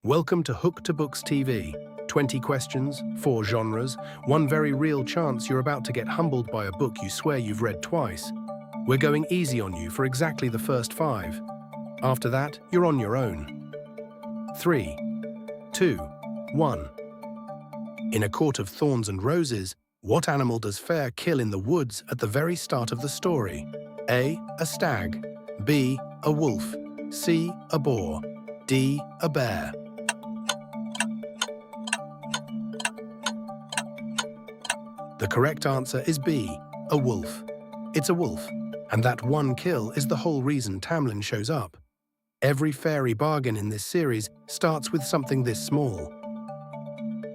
Welcome to Hook to Books TV. 20 questions, 4 genres, one very real chance you're about to get humbled by a book you swear you've read twice. We're going easy on you for exactly the first 5. After that, you're on your own. 3, 2, 1. In A Court of Thorns and Roses, what animal does Fair kill in the woods at the very start of the story? A stag. B, a wolf. C, a boar. D, a bear. The correct answer is B, a wolf. It's a wolf, and that one kill is the whole reason Tamlin shows up. Every fairy bargain in this series starts with something this small.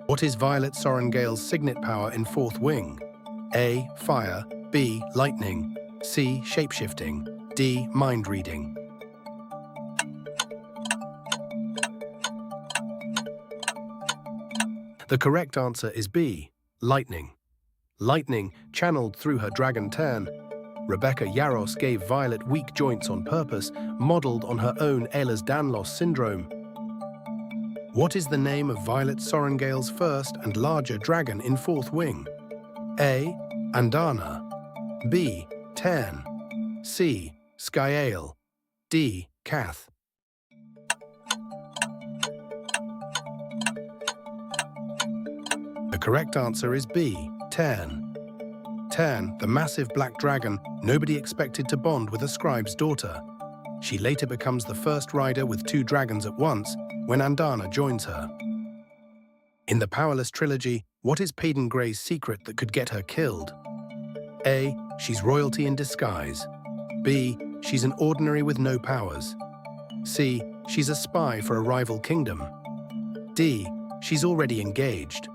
What is Violet Sorrengail's signet power in Fourth Wing? A, fire. B, lightning. C, shapeshifting. D, mind reading. The correct answer is B, lightning. Lightning, channeled through her dragon Tern. Rebecca Yarros gave Violet weak joints on purpose, modelled on her own Ehlers-Danlos syndrome. What is the name of Violet Sorrengail's first and larger dragon in Fourth Wing? A, Andana. B, Tern. C, Skyael. D, Kath. The correct answer is B, Tern. Tern, the massive black dragon nobody expected to bond with a scribe's daughter. She later becomes the first rider with 2 dragons at once when Andana joins her. In the Powerless trilogy, what is Peyton Grey's secret that could get her killed? A, she's royalty in disguise. B, she's an ordinary with no powers. C, she's a spy for a rival kingdom. D, she's already engaged.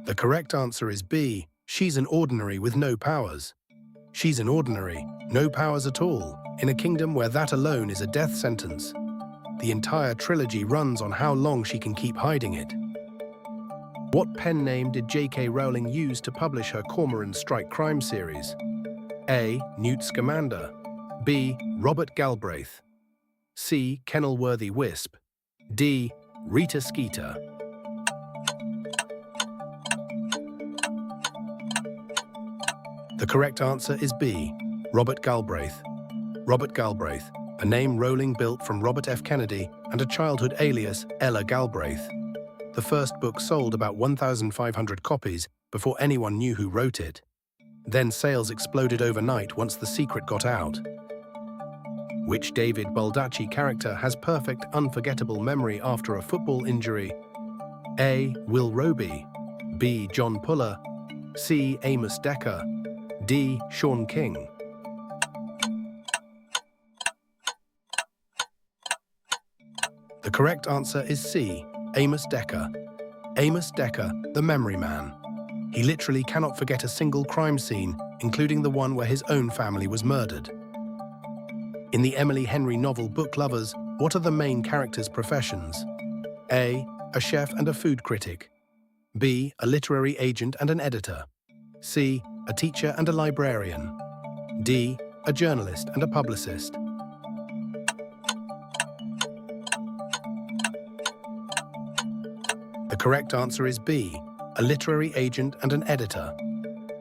The correct answer is B, she's an ordinary with no powers. She's an ordinary, no powers at all, in a kingdom where that alone is a death sentence. The entire trilogy runs on how long she can keep hiding it. What pen name did J.K. Rowling use to publish her Cormoran Strike Crime series? A, Newt Scamander. B, Robert Galbraith. C, Kenilworthy Wisp. D, Rita Skeeter. The correct answer is B, Robert Galbraith. Robert Galbraith, a name Rowling built from Robert F. Kennedy and a childhood alias, Ella Galbraith. The first book sold about 1,500 copies before anyone knew who wrote it. Then sales exploded overnight once the secret got out. Which David Baldacci character has perfect, unforgettable memory after a football injury? A, Will Roby. B, John Puller. C, Amos Decker. D, Sean King. The correct answer is C, Amos Decker. Amos Decker, the memory man. He literally cannot forget a single crime scene, including the one where his own family was murdered. In the Emily Henry novel Book Lovers, what are the main characters' professions? A chef and a food critic. B, a literary agent and an editor. C, a teacher and a librarian. D, a journalist and a publicist. The correct answer is B, a literary agent and an editor.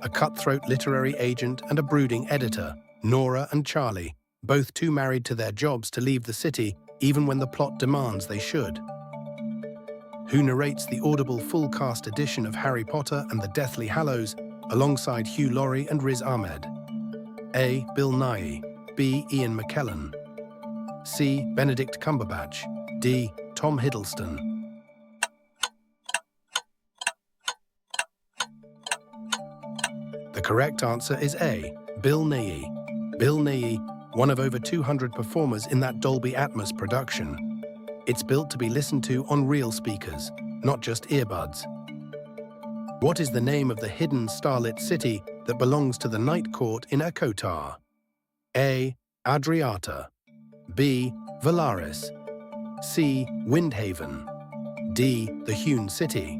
A cutthroat literary agent and a brooding editor, Nora and Charlie, both too married to their jobs to leave the city even when the plot demands they should. Who narrates the audible full-cast edition of Harry Potter and the Deathly Hallows alongside Hugh Laurie and Riz Ahmed? A, Bill Nighy. B, Ian McKellen. C, Benedict Cumberbatch. D, Tom Hiddleston. The correct answer is A, Bill Nighy. Bill Nighy, one of over 200 performers in that Dolby Atmos production. It's built to be listened to on real speakers, not just earbuds. What is the name of the hidden starlit city that belongs to the Night Court in ACOTAR? A, Adriata. B, Valaris. C, Windhaven. D, the Hewn City.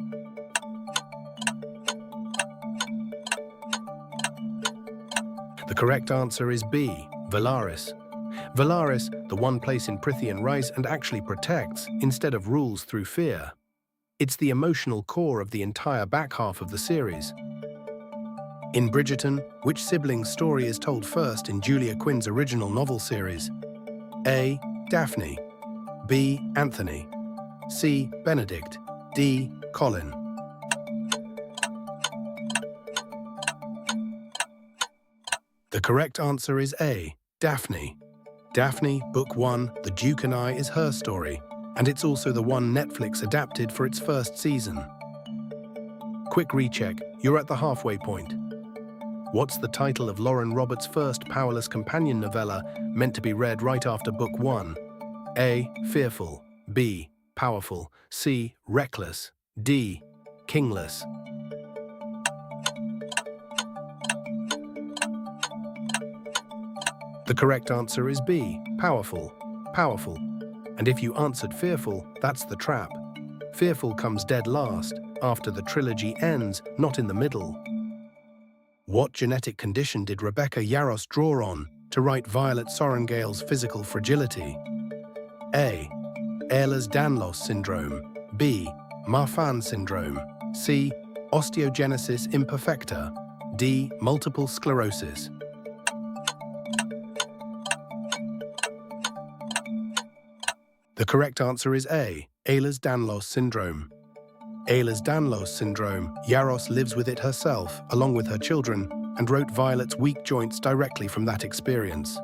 The correct answer is B, Valaris. Valaris, the one place in Prythian rice and actually protects, instead of rules through fear. It's the emotional core of the entire back half of the series. In Bridgerton, which sibling's story is told first in Julia Quinn's original novel series? A. Daphne. B. Anthony. C. Benedict. D. Colin. The correct answer is A. Daphne. Daphne, Book 1, The Duke and I is her story, and it's also the one Netflix adapted for its first season. Quick recheck, you're at the halfway point. What's the title of Lauren Roberts' first Powerless companion novella meant to be read right after Book 1? A. Fearful. B. Powerful. C. Reckless. D. Kingless. The correct answer is B. Powerful. Powerful. And if you answered Fearful, that's the trap. Fearful comes dead last, after the trilogy ends, not in the middle. What genetic condition did Rebecca Yarros draw on to write Violet Sorrengail's Physical Fragility? A. Ehlers-Danlos syndrome. B. Marfan syndrome. C. Osteogenesis imperfecta. D. Multiple sclerosis. The correct answer is A. Ehlers-Danlos syndrome. Ehlers-Danlos syndrome, Yarros lives with it herself, along with her children, and wrote Violet's weak joints directly from that experience.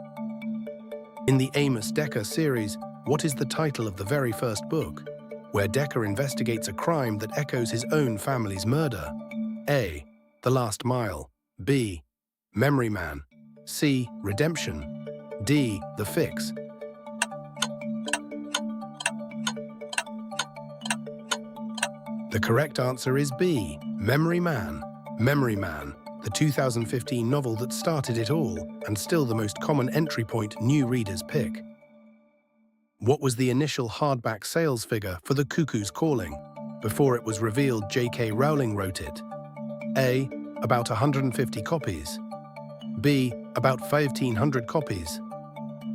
In the Amos Decker series, what is the title of the very first book, where Decker investigates a crime that echoes his own family's murder? A. The Last Mile. B. Memory Man. C. Redemption. D. The Fix. The correct answer is B. Memory Man. Memory Man, the 2015 novel that started it all, and still the most common entry point new readers pick. What was the initial hardback sales figure for The Cuckoo's Calling, before it was revealed J.K. Rowling wrote it? A. About 150 copies. B. About 1,500 copies.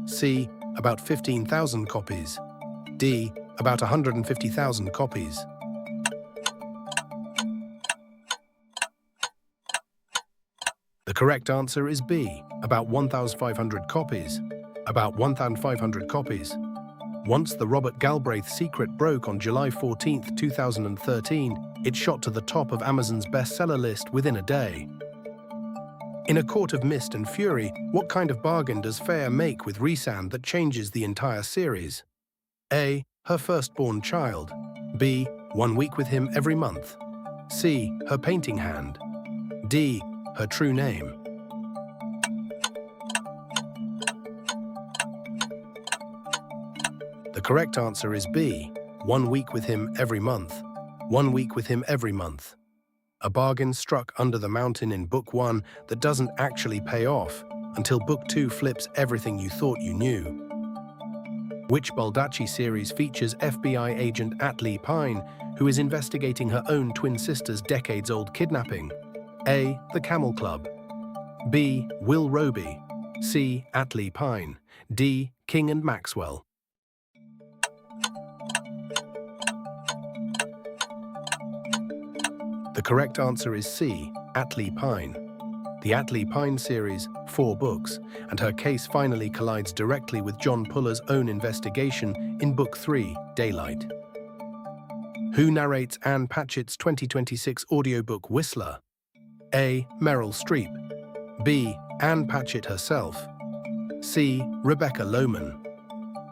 C. About 15,000 copies. D. About 150,000 copies. The correct answer is B. About 1,500 copies. About 1,500 copies. Once the Robert Galbraith secret broke on July 14, 2013, it shot to the top of Amazon's bestseller list within a day. In A Court of Mist and Fury, what kind of bargain does Fair make with Rhysand that changes the entire series? A. Her firstborn child. B. 1 week with him every month. C. Her painting hand. D. Her true name. The correct answer is B. 1 week with him every month. 1 week with him every month. A bargain struck under the mountain in Book 1 that doesn't actually pay off until Book 2 flips everything you thought you knew. Which Baldacci series features FBI agent Atlee Pine, who is investigating her own twin sister's decades-old kidnapping? A. The Camel Club. B. Will Roby. C. Atlee Pine. D. King and Maxwell. The correct answer is C. Atlee Pine. The Atlee Pine series, 4 books, and her case finally collides directly with John Puller's own investigation in Book 3, Daylight. Who narrates Anne Patchett's 2026 audiobook Whistler? A. Meryl Streep. B. Anne Patchett herself. C. Rebecca Loman.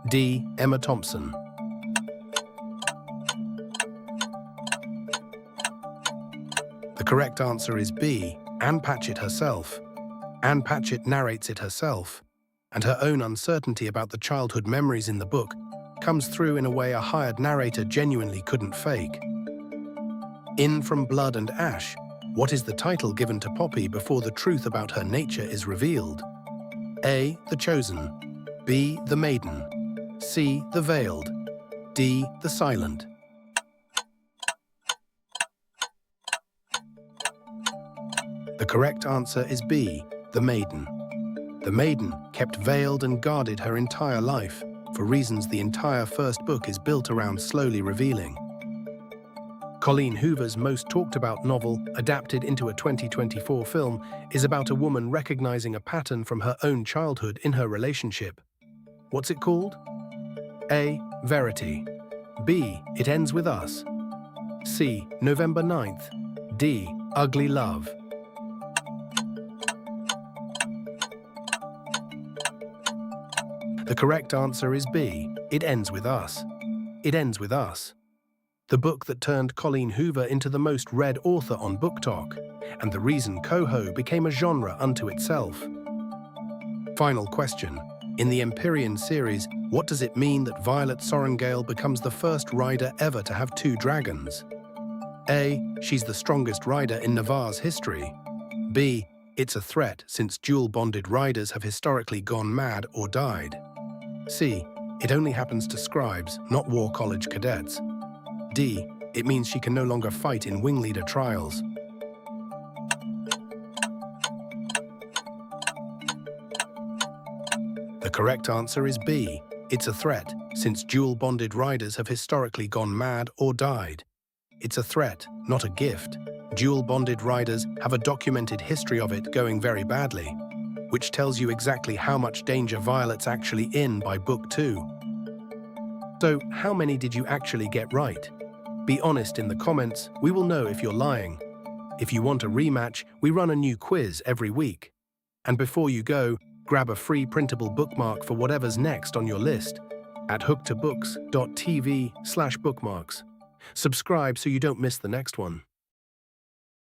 D. Emma Thompson. The correct answer is B. Anne Patchett herself. Anne Patchett narrates it herself, and her own uncertainty about the childhood memories in the book comes through in a way a hired narrator genuinely couldn't fake. In From Blood and Ash, what is the title given to Poppy before the truth about her nature is revealed? A. The Chosen. B. The Maiden. C. The Veiled. D. The Silent. The correct answer is B. The Maiden. The maiden kept veiled and guarded her entire life, for reasons the entire first book is built around slowly revealing. Colleen Hoover's most talked about novel, adapted into a 2024 film, is about a woman recognizing a pattern from her own childhood in her relationship. What's it called? A. Verity. B. It Ends With Us. C. November 9th. D. Ugly Love. The correct answer is B. It Ends With Us. It Ends With Us. The book that turned Colleen Hoover into the most read author on BookTok, and the reason coho became a genre unto itself. Final question. In the Empyrean series, what does it mean that Violet Sorrengail becomes the first rider ever to have 2 dragons? A. She's the strongest rider in Navarre's history. B. It's a threat since dual-bonded riders have historically gone mad or died. C. It only happens to scribes, not war college cadets. D. It means she can no longer fight in wingleader trials. The correct answer is B. It's a threat, since dual-bonded riders have historically gone mad or died. It's a threat, not a gift. Dual-bonded riders have a documented history of it going very badly, which tells you exactly how much danger Violet's actually in by book 2. So, how many did you actually get right? Be honest in the comments, we will know if you're lying. If you want a rematch, we run a new quiz every week. And before you go, grab a free printable bookmark for whatever's next on your list at hooktobooks.tv/bookmarks. Subscribe so you don't miss the next one.